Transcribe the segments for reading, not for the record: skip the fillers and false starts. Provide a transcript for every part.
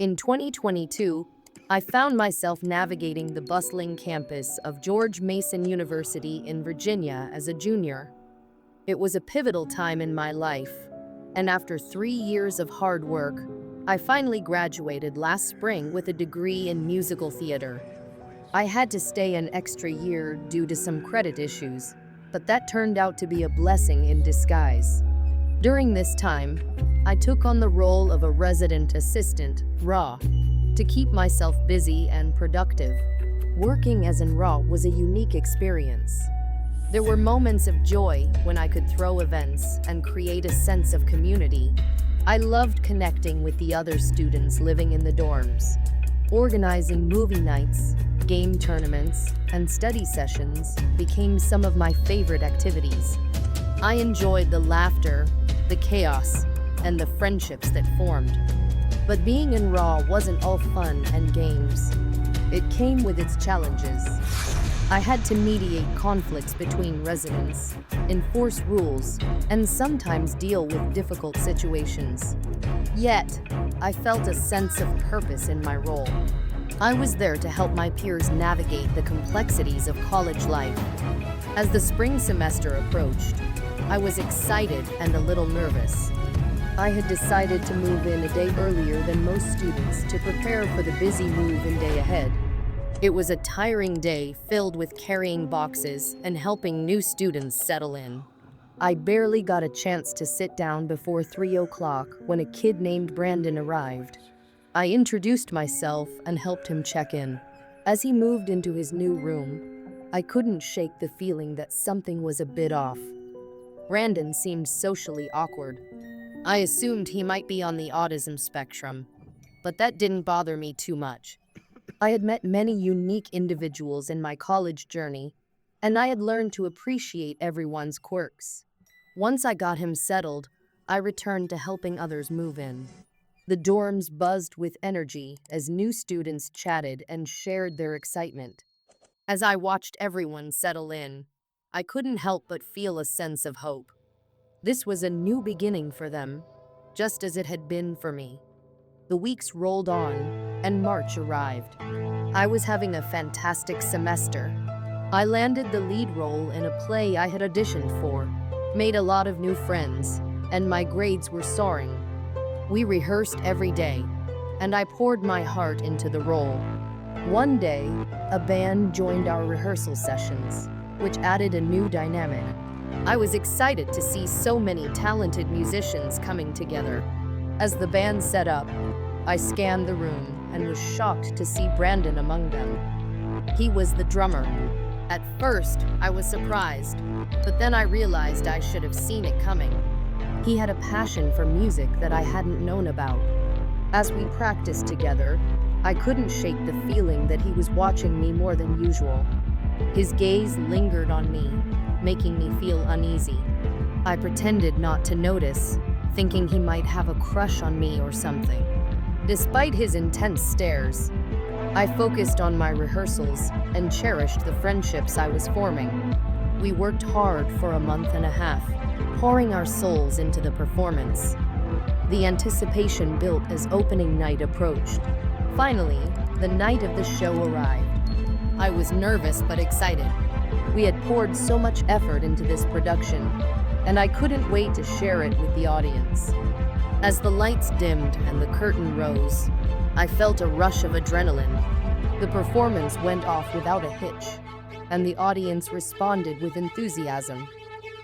In 2022, I found myself navigating the bustling campus of George Mason University in Virginia as a junior. It was a pivotal time in my life, and after 3 years of hard work, I finally graduated last spring with a degree in musical theater. I had to stay an extra year due to some credit issues, but that turned out to be a blessing in disguise. During this time, I took on the role of a resident assistant, RA, to keep myself busy and productive. Working as an RA was a unique experience. There were moments of joy when I could throw events and create a sense of community. I loved connecting with the other students living in the dorms. Organizing movie nights, game tournaments, and study sessions became some of my favorite activities. I enjoyed the laughter, the chaos, and the friendships that formed. But being in RA wasn't all fun and games. It came with its challenges. I had to mediate conflicts between residents, enforce rules, and sometimes deal with difficult situations. Yet, I felt a sense of purpose in my role. I was there to help my peers navigate the complexities of college life. As the spring semester approached, I was excited and a little nervous. I had decided to move in a day earlier than most students to prepare for the busy move-in day ahead. It was a tiring day filled with carrying boxes and helping new students settle in. I barely got a chance to sit down before 3 o'clock when a kid named Brandon arrived. I introduced myself and helped him check in. As he moved into his new room, I couldn't shake the feeling that something was a bit off. Brandon seemed socially awkward. I assumed he might be on the autism spectrum, but that didn't bother me too much. I had met many unique individuals in my college journey, and I had learned to appreciate everyone's quirks. Once I got him settled, I returned to helping others move in. The dorms buzzed with energy as new students chatted and shared their excitement. As I watched everyone settle in, I couldn't help but feel a sense of hope. This was a new beginning for them, just as it had been for me. The weeks rolled on, and March arrived. I was having a fantastic semester. I landed the lead role in a play I had auditioned for, made a lot of new friends, and my grades were soaring. We rehearsed every day, and I poured my heart into the role. One day, a band joined our rehearsal sessions, which added a new dynamic. I was excited to see so many talented musicians coming together. As the band set up, I scanned the room and was shocked to see Brandon among them. He was the drummer. At first, I was surprised, but then I realized I should have seen it coming. He had a passion for music that I hadn't known about. As we practiced together, I couldn't shake the feeling that he was watching me more than usual. His gaze lingered on me, making me feel uneasy. I pretended not to notice, thinking he might have a crush on me or something. Despite his intense stares, I focused on my rehearsals and cherished the friendships I was forming. We worked hard for a month and a half, pouring our souls into the performance. The anticipation built as opening night approached. Finally, the night of the show arrived. I was nervous but excited. We had poured so much effort into this production, and I couldn't wait to share it with the audience. As the lights dimmed and the curtain rose, I felt a rush of adrenaline. The performance went off without a hitch, and the audience responded with enthusiasm.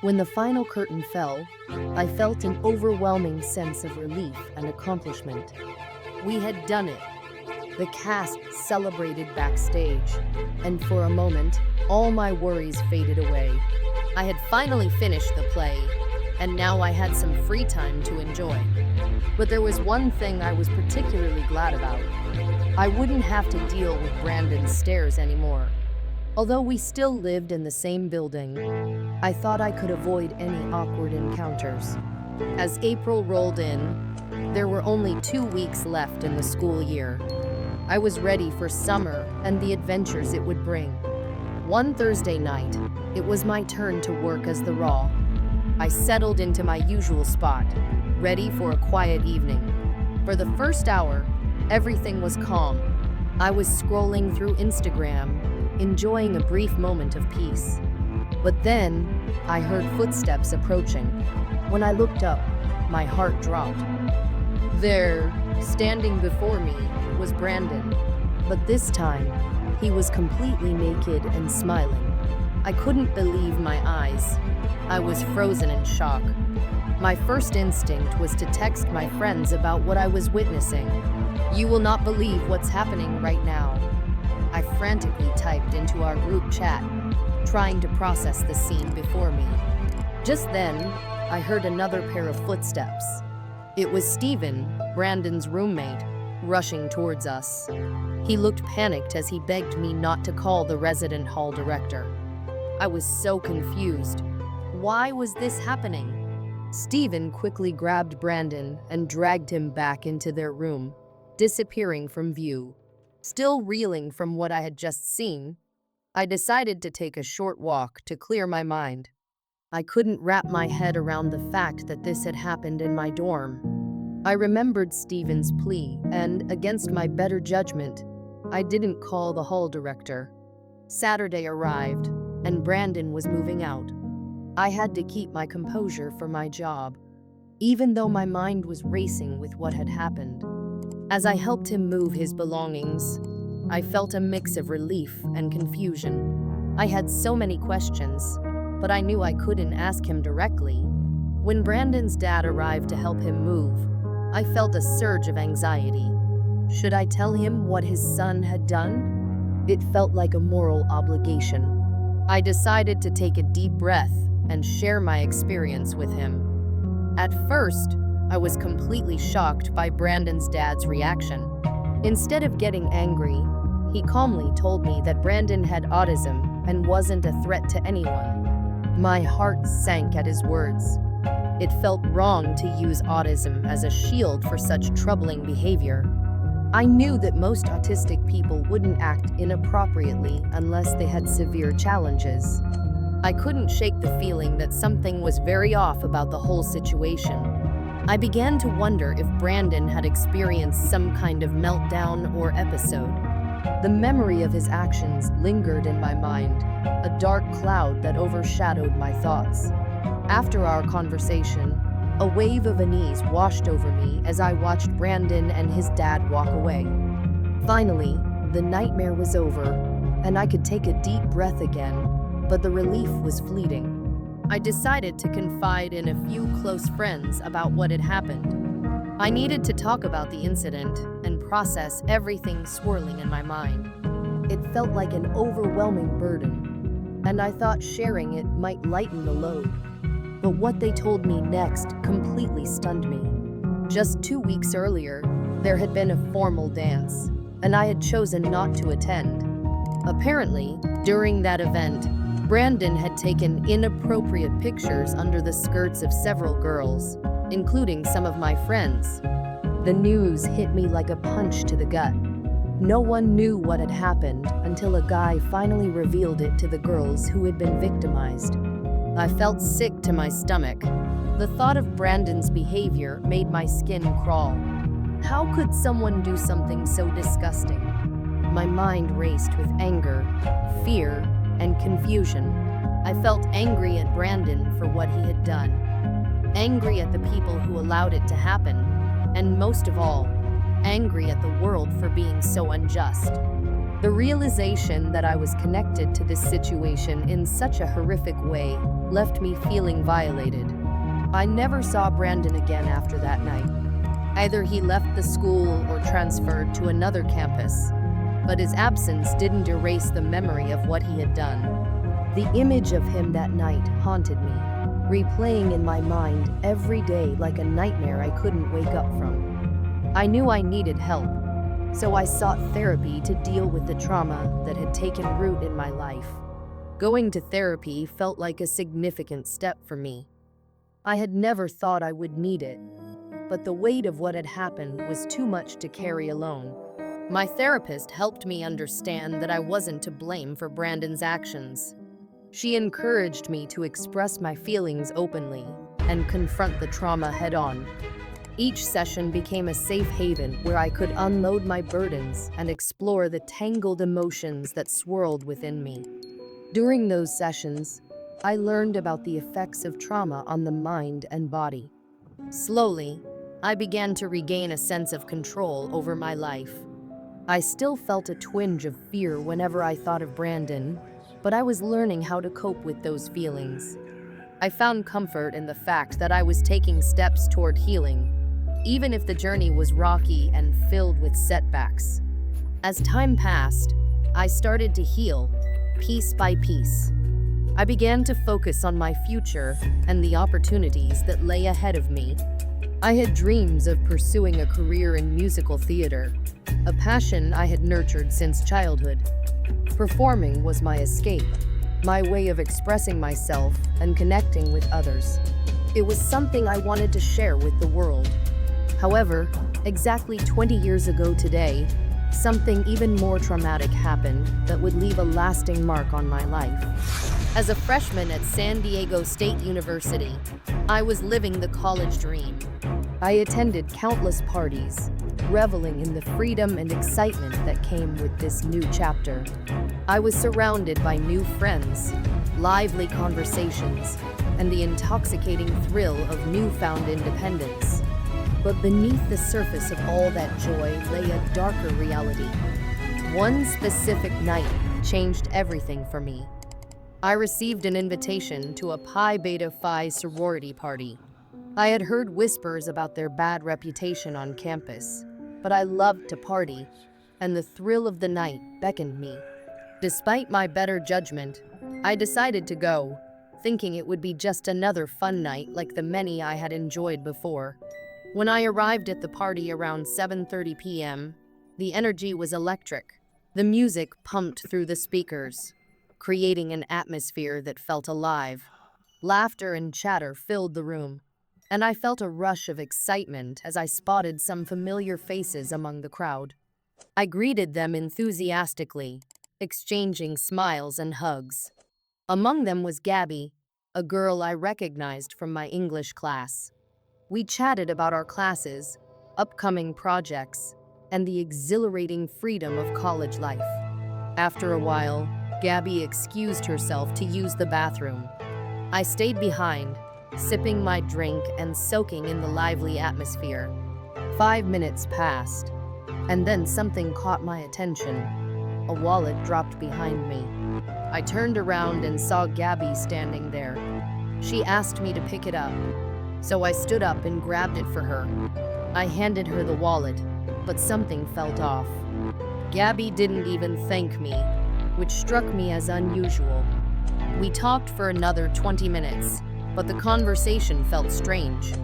When the final curtain fell, I felt an overwhelming sense of relief and accomplishment. We had done it. The cast celebrated backstage, and for a moment, all my worries faded away. I had finally finished the play, and now I had some free time to enjoy. But there was one thing I was particularly glad about. I wouldn't have to deal with Brandon's stares anymore. Although we still lived in the same building, I thought I could avoid any awkward encounters. As April rolled in, there were only 2 weeks left in the school year. I was ready for summer and the adventures it would bring. One Thursday night, it was my turn to work as the RA. I settled into my usual spot, ready for a quiet evening. For the first hour, Everything was calm. I was scrolling through Instagram, enjoying a brief moment of peace. But then, I heard footsteps approaching. When I looked up, my heart dropped. There, standing before me, was Brandon. But this time, he was completely naked and smiling. I couldn't believe my eyes. I was frozen in shock. My first instinct was to text my friends about what I was witnessing. "You will not believe what's happening right now." I frantically typed into our group chat, trying to process the scene before me. Just then, I heard another pair of footsteps. It was Steven, Brandon's roommate, rushing towards us. He looked panicked as he begged me not to call the resident hall director. I was so confused. Why was this happening? Steven quickly grabbed Brandon and dragged him back into their room, disappearing from view. Still reeling from what I had just seen, I decided to take a short walk to clear my mind. I couldn't wrap my head around the fact that this had happened in my dorm. I remembered Steven's plea, and against my better judgment, I didn't call the hall director. Saturday arrived, and Brandon was moving out. I had to keep my composure for my job, even though my mind was racing with what had happened. As I helped him move his belongings, I felt a mix of relief and confusion. I had so many questions, but I knew I couldn't ask him directly. When Brandon's dad arrived to help him move, I felt a surge of anxiety. Should I tell him what his son had done? It felt like a moral obligation. I decided to take a deep breath and share my experience with him. At first, I was completely shocked by Brandon's dad's reaction. Instead of getting angry, he calmly told me that Brandon had autism and wasn't a threat to anyone. My heart sank at his words. It felt wrong to use autism as a shield for such troubling behavior. I knew that most autistic people wouldn't act inappropriately unless they had severe challenges. I couldn't shake the feeling that something was very off about the whole situation. I began to wonder if Brandon had experienced some kind of meltdown or episode. The memory of his actions lingered in my mind, a dark cloud that overshadowed my thoughts. After our conversation, a wave of unease washed over me as I watched Brandon and his dad walk away. Finally, the nightmare was over, and I could take a deep breath again, but the relief was fleeting. I decided to confide in a few close friends about what had happened. I needed to talk about the incident and process everything swirling in my mind. It felt like an overwhelming burden, and I thought sharing it might lighten the load. But what they told me next completely stunned me. Just 2 weeks earlier, there had been a formal dance, and I had chosen not to attend. Apparently, during that event, Brandon had taken inappropriate pictures under the skirts of several girls, including some of my friends. The news hit me like a punch to the gut. No one knew what had happened until a guy finally revealed it to the girls who had been victimized. I felt sick to my stomach. The thought of Brandon's behavior made my skin crawl. How could someone do something so disgusting? My mind raced with anger, fear, and confusion. I felt angry at Brandon for what he had done, angry at the people who allowed it to happen, and most of all, angry at the world for being so unjust. The realization that I was connected to this situation in such a horrific way left me feeling violated. I never saw Brandon again after that night. Either he left the school or transferred to another campus, but his absence didn't erase the memory of what he had done. The image of him that night haunted me, replaying in my mind every day like a nightmare I couldn't wake up from. I knew I needed help, so I sought therapy to deal with the trauma that had taken root in my life. Going to therapy felt like a significant step for me. I had never thought I would need it, but the weight of what had happened was too much to carry alone. My therapist helped me understand that I wasn't to blame for Brandon's actions. She encouraged me to express my feelings openly and confront the trauma head-on. Each session became a safe haven where I could unload my burdens and explore the tangled emotions that swirled within me. During those sessions, I learned about the effects of trauma on the mind and body. Slowly, I began to regain a sense of control over my life. I still felt a twinge of fear whenever I thought of Brandon, but I was learning how to cope with those feelings. I found comfort in the fact that I was taking steps toward healing, even if the journey was rocky and filled with setbacks. As time passed, I started to heal, piece by piece. I began to focus on my future and the opportunities that lay ahead of me. I had dreams of pursuing a career in musical theater, a passion I had nurtured since childhood. Performing was my escape, my way of expressing myself and connecting with others. It was something I wanted to share with the world. However, exactly 20 years ago today, something even more traumatic happened that would leave a lasting mark on my life. As a freshman at San Diego State University, I was living the college dream. I attended countless parties, reveling in the freedom and excitement that came with this new chapter. I was surrounded by new friends, lively conversations, and the intoxicating thrill of newfound independence. But beneath the surface of all that joy lay a darker reality. One specific night changed everything for me. I received an invitation to a Pi Beta Phi sorority party. I had heard whispers about their bad reputation on campus, but I loved to party, and the thrill of the night beckoned me. Despite my better judgment, I decided to go, thinking it would be just another fun night like the many I had enjoyed before. When I arrived at the party around 7:30 p.m., the energy was electric. The music pumped through the speakers, creating an atmosphere that felt alive. Laughter and chatter filled the room, and I felt a rush of excitement as I spotted some familiar faces among the crowd. I greeted them enthusiastically, exchanging smiles and hugs. Among them was Gabby, a girl I recognized from my English class. We chatted about our classes, upcoming projects, and the exhilarating freedom of college life. After a while, Gabby excused herself to use the bathroom. I stayed behind, sipping my drink and soaking in the lively atmosphere. 5 minutes passed, and then something caught my attention. A wallet dropped behind me. I turned around and saw Gabby standing there. She asked me to pick it up, so I stood up and grabbed it for her. I handed her the wallet, but something felt off. Gabby didn't even thank me, which struck me as unusual. We talked for another 20 minutes, but the conversation felt strange.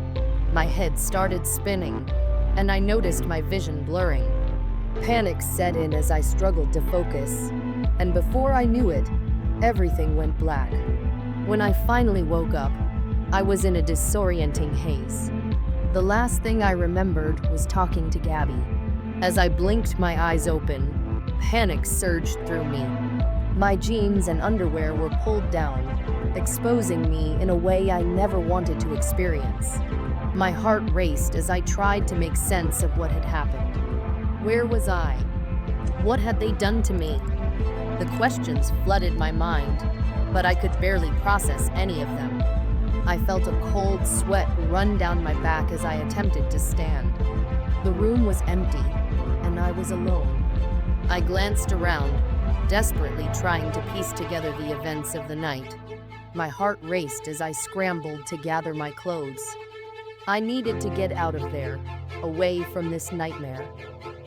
My head started spinning, and I noticed my vision blurring. Panic set in as I struggled to focus, and before I knew it, everything went black. When I finally woke up, I was in a disorienting haze. The last thing I remembered was talking to Gabby. As I blinked my eyes open, panic surged through me. My jeans and underwear were pulled down, exposing me in a way I never wanted to experience. My heart raced as I tried to make sense of what had happened. Where was I? What had they done to me? The questions flooded my mind, but I could barely process any of them. I felt a cold sweat run down my back as I attempted to stand. The room was empty, and I was alone. I glanced around, desperately trying to piece together the events of the night. My heart raced as I scrambled to gather my clothes. I needed to get out of there, away from this nightmare.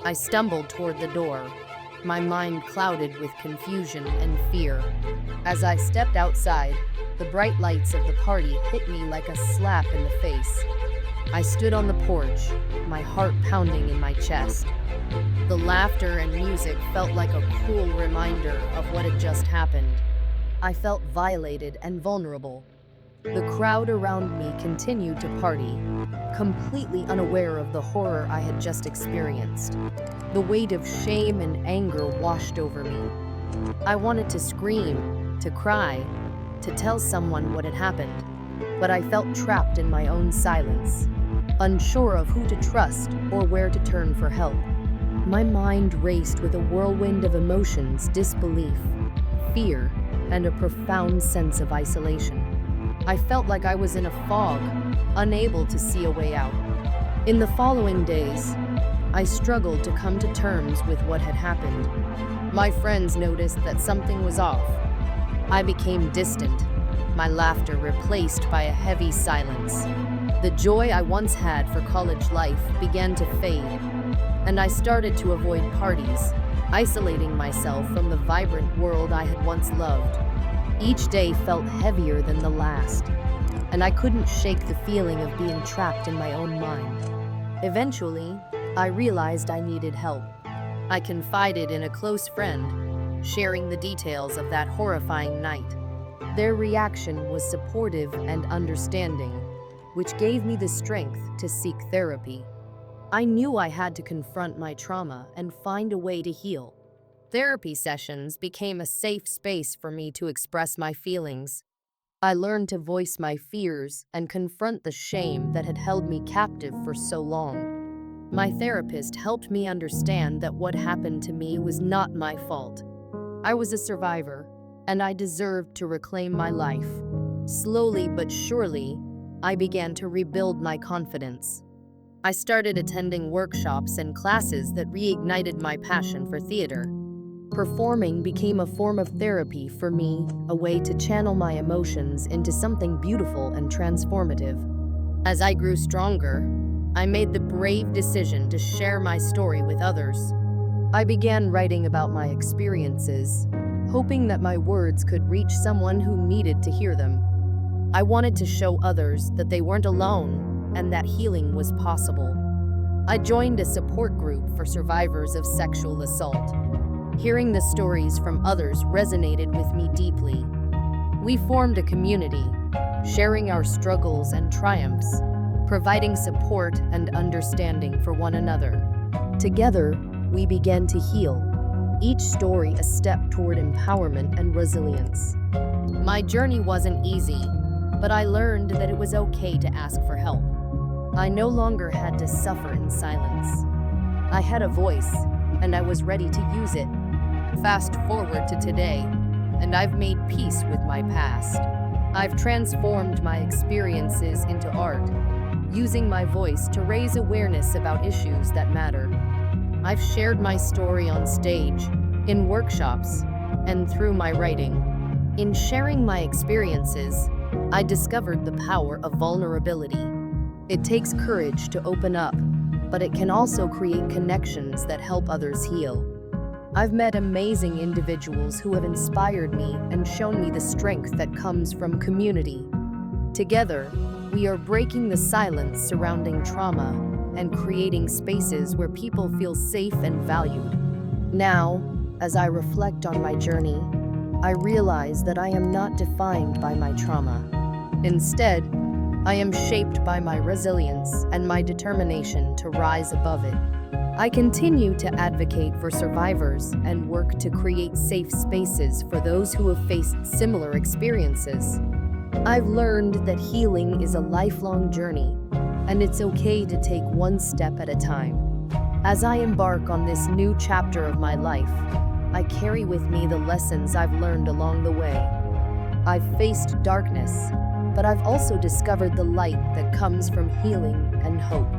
I stumbled toward the door, my mind clouded with confusion and fear. As I stepped outside, the bright lights of the party hit me like a slap in the face. I stood on the porch, my heart pounding in my chest. The laughter and music felt like a cruel reminder of what had just happened. I felt violated and vulnerable. The crowd around me continued to party, completely unaware of the horror I had just experienced. The weight of shame and anger washed over me. I wanted to scream, to cry, to tell someone what had happened, but I felt trapped in my own silence. unsure of who to trust or where to turn for help. My mind raced with a whirlwind of emotions, disbelief, fear, and a profound sense of isolation. I felt like I was in a fog, unable to see a way out. In the following days, I struggled to come to terms with what had happened. My friends noticed that something was off. I became distant, my laughter replaced by a heavy silence. The joy I once had for college life began to fade, and I started to avoid parties, isolating myself from the vibrant world I had once loved. Each day felt heavier than the last, and I couldn't shake the feeling of being trapped in my own mind. Eventually, I realized I needed help. I confided in a close friend, sharing the details of that horrifying night. Their reaction was supportive and understanding, which gave me the strength to seek therapy. I knew I had to confront my trauma and find a way to heal. Therapy sessions became a safe space for me to express my feelings. I learned to voice my fears and confront the shame that had held me captive for so long. My therapist helped me understand that what happened to me was not my fault. I was a survivor, and I deserved to reclaim my life. Slowly but surely, I began to rebuild my confidence. I started attending workshops and classes that reignited my passion for theater. Performing became a form of therapy for me, a way to channel my emotions into something beautiful and transformative. As I grew stronger, I made the brave decision to share my story with others. I began writing about my experiences, hoping that my words could reach someone who needed to hear them. I wanted to show others that they weren't alone and that healing was possible. I joined a support group for survivors of sexual assault. Hearing the stories from others resonated with me deeply. We formed a community, sharing our struggles and triumphs, providing support and understanding for one another. Together, we began to heal, each story a step toward empowerment and resilience. My journey wasn't easy, but I learned that it was okay to ask for help. I no longer had to suffer in silence. I had a voice, and I was ready to use it. Fast forward to today, and I've made peace with my past. I've transformed my experiences into art, using my voice to raise awareness about issues that matter. I've shared my story on stage, in workshops, and through my writing. In sharing my experiences, I discovered the power of vulnerability. It takes courage to open up, but it can also create connections that help others heal. I've met amazing individuals who have inspired me and shown me the strength that comes from community. Together, we are breaking the silence surrounding trauma and creating spaces where people feel safe and valued. Now, as I reflect on my journey, I realize that I am not defined by my trauma. Instead, I am shaped by my resilience and my determination to rise above it. I continue to advocate for survivors and work to create safe spaces for those who have faced similar experiences. I've learned that healing is a lifelong journey, and it's okay to take one step at a time. As I embark on this new chapter of my life, I carry with me the lessons I've learned along the way. I've faced darkness, but I've also discovered the light that comes from healing and hope.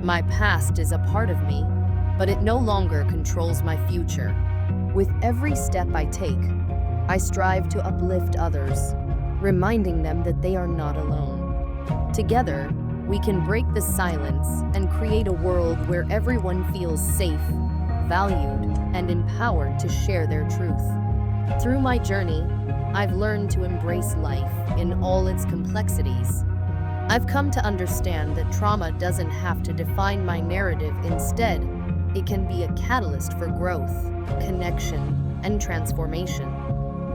My past is a part of me, but it no longer controls my future. With every step I take, I strive to uplift others, reminding them that they are not alone. Together, we can break the silence and create a world where everyone feels safe, valued, and empowered to share their truth. Through my journey, I've learned to embrace life in all its complexities. I've come to understand that trauma doesn't have to define my narrative. Instead, it can be a catalyst for growth, connection, and transformation.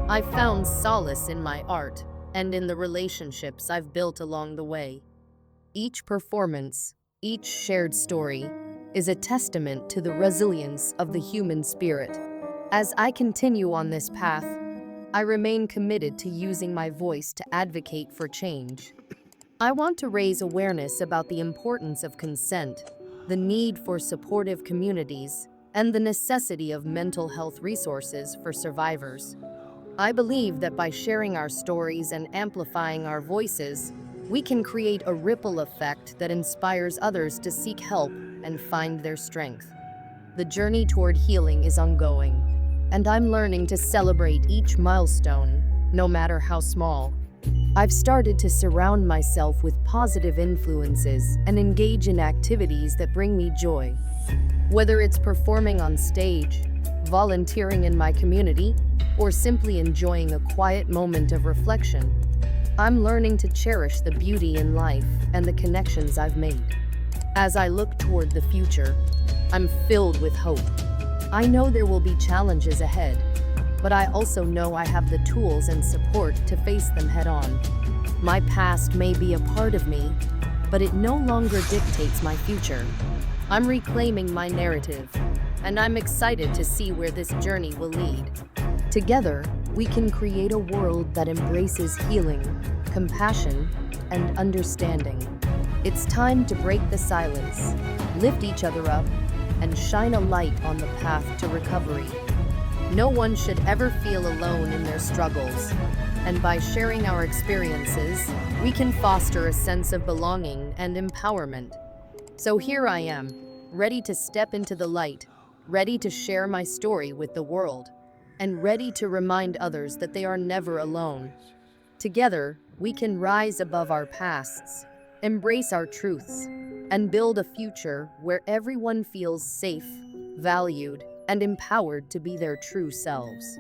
I've found solace in my art and in the relationships I've built along the way. Each performance, each shared story, is a testament to the resilience of the human spirit. As I continue on this path, I remain committed to using my voice to advocate for change. I want to raise awareness about the importance of consent, the need for supportive communities, and the necessity of mental health resources for survivors. I believe that by sharing our stories and amplifying our voices, we can create a ripple effect that inspires others to seek help and find their strength. The journey toward healing is ongoing, and I'm learning to celebrate each milestone, no matter how small. I've started to surround myself with positive influences and engage in activities that bring me joy. Whether it's performing on stage, volunteering in my community, or simply enjoying a quiet moment of reflection, I'm learning to cherish the beauty in life and the connections I've made. As I look toward the future, I'm filled with hope. I know there will be challenges ahead, but I also know I have the tools and support to face them head on. My past may be a part of me, but it no longer dictates my future. I'm reclaiming my narrative, and I'm excited to see where this journey will lead. Together, we can create a world that embraces healing, compassion, and understanding. It's time to break the silence, lift each other up, and shine a light on the path to recovery. No one should ever feel alone in their struggles, and by sharing our experiences, we can foster a sense of belonging and empowerment. So here I am, ready to step into the light, ready to share my story with the world, and ready to remind others that they are never alone. Together, we can rise above our pasts, embrace our truths, and build a future where everyone feels safe, valued, and empowered to be their true selves.